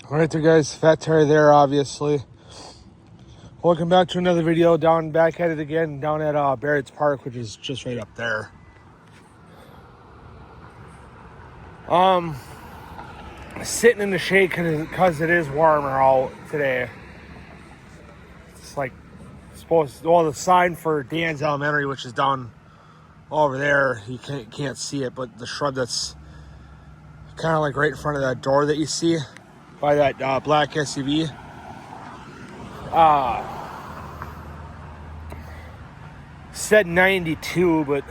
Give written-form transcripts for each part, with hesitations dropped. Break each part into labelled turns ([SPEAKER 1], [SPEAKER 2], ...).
[SPEAKER 1] Alright there guys, Fat Terry there obviously. Welcome back to another video, back at it again, down at Bairds Park, which is just right up there. Sitting in the shade because it is warmer out today. It's like the sign for Dan's Elementary, which is down over there, you can't see it, but the shrub that's kind of like right in front of that door that you see by that black SUV. Said 92, but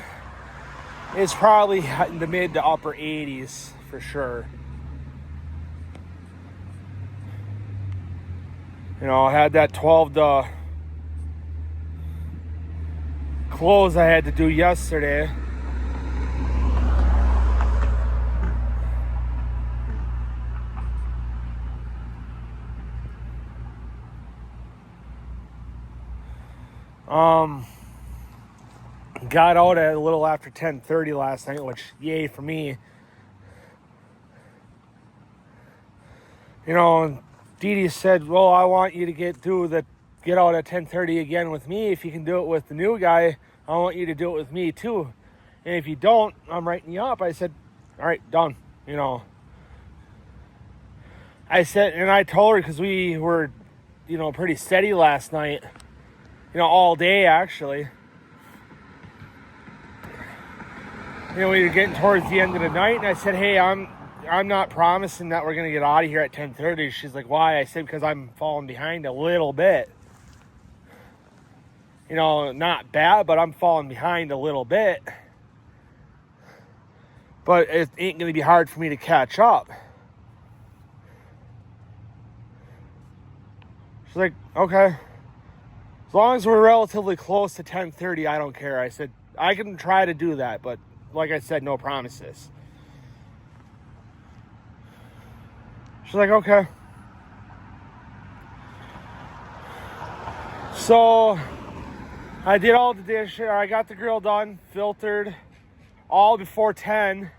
[SPEAKER 1] it's probably in the mid to upper 80s for sure. You know, I had that 12 to close I had to do yesterday. Got out at a little after 10:30 last night, which yay for me. You know, Dee Dee said, well, I want you to get out at 10:30 again with me. If you can do it with the new guy, I want you to do it with me too. And if you don't, I'm writing you up. I said, all right, done. You know, I said, and I told her, because we were, you know, pretty steady last night, you know, all day actually. You know, we were getting towards the end of the night, and I said, hey, I'm not promising that we're going to get out of here at 10:30. She's like, why? I said, because I'm falling behind a little bit. You know, not bad, but I'm falling behind a little bit. But it ain't going to be hard for me to catch up. She's like, okay. As long as we're relatively close to 10:30, I don't care. I said, I can try to do that, but like I said, no promises. She's like, okay. So I did all the dishes. I got the grill done, filtered, all before 10.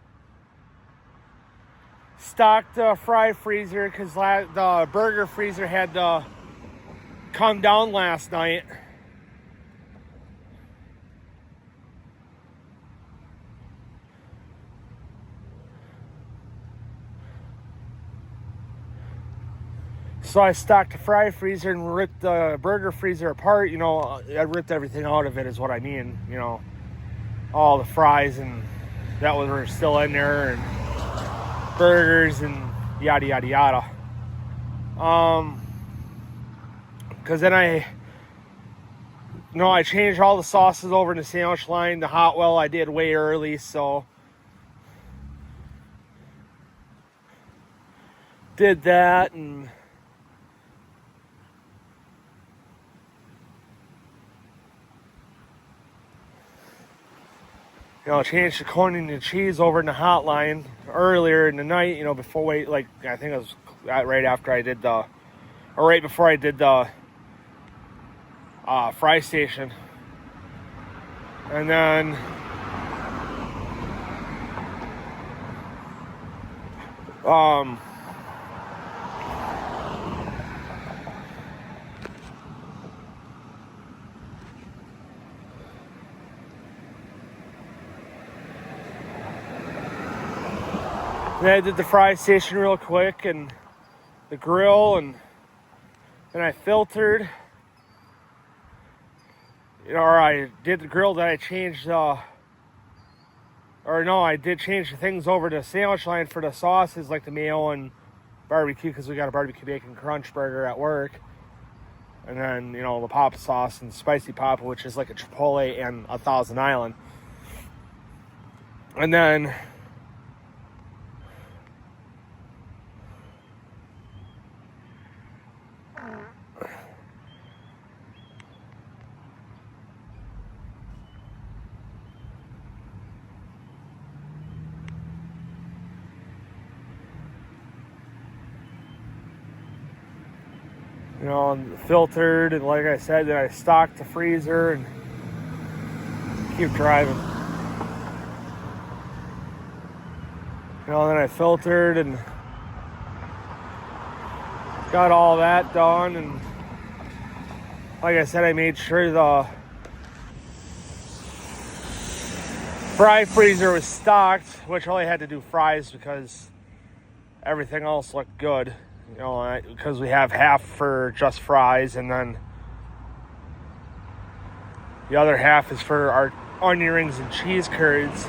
[SPEAKER 1] Stocked the fry freezer because the burger freezer had to come down last night. So I stocked the fry freezer and ripped the burger freezer apart. You know, I ripped everything out of it is what I mean. You know, all the fries and that were still in there, and burgers and yada, yada, yada. Because then I changed all the sauces over in the sandwich line. The hot well I did way early, so did that, and you know, changed the corn and cheese over in the hot line earlier in the night, you know, before I think it was right after I did right before I did the fry station. And then I did the fry station real quick and the grill, and then I filtered. You know, or I did the grill, then I changed I did change the things over to sandwich line for the sauces, like the mayo and barbecue, because we got a barbecue bacon crunch burger at work. And then, you know, the Papa sauce and spicy Papa, which is like a Chipotle and a Thousand Island. And then you know, and filtered, and like I said, then I stocked the freezer and keep driving. You know, then I filtered and got all that done, and like I said, I made sure the fry freezer was stocked, which I only had to do fries because everything else looked good, you know, because we have half for just fries, and then the other half is for our onion rings and cheese curds.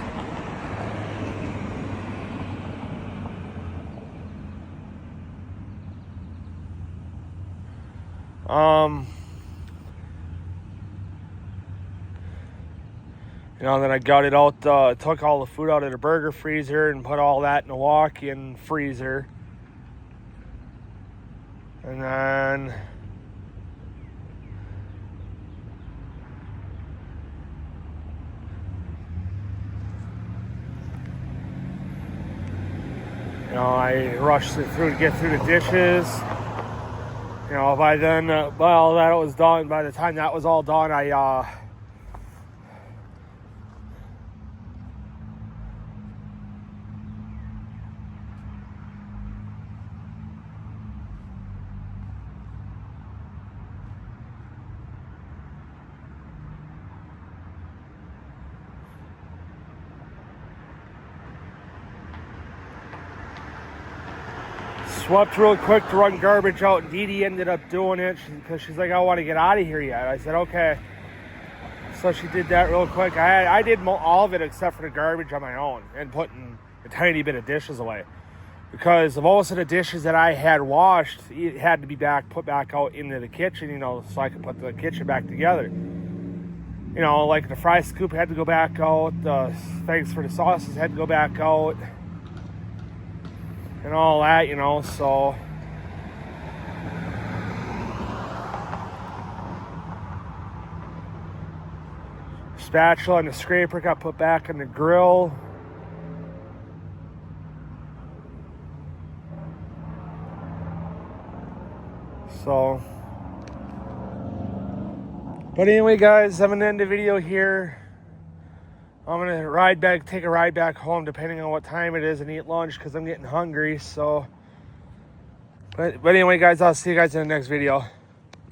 [SPEAKER 1] You know, then I got it out, took all the food out of the burger freezer and put all that in a walk-in freezer. And then you know, I rushed it through to get through the dishes. You know, by then, by all that was done, by the time that was all done, swept real quick to run garbage out, and Dee Dee ended up doing it because she's like, I want to get out of here yet. I said, okay. So she did that real quick. I did all of it except for the garbage on my own and putting a tiny bit of dishes away. Because of most of the dishes that I had washed, it had to be put back out into the kitchen, you know, so I could put the kitchen back together. You know, like the fry scoop had to go back out, the things for the sauces had to go back out, and all that, you know, so spatula and the scraper got put back in the grill. So, but anyway, guys, I'm gonna end the video here. I'm gonna take a ride back home, depending on what time it is, and eat lunch because I'm getting hungry. So, but anyway, guys, I'll see you guys in the next video.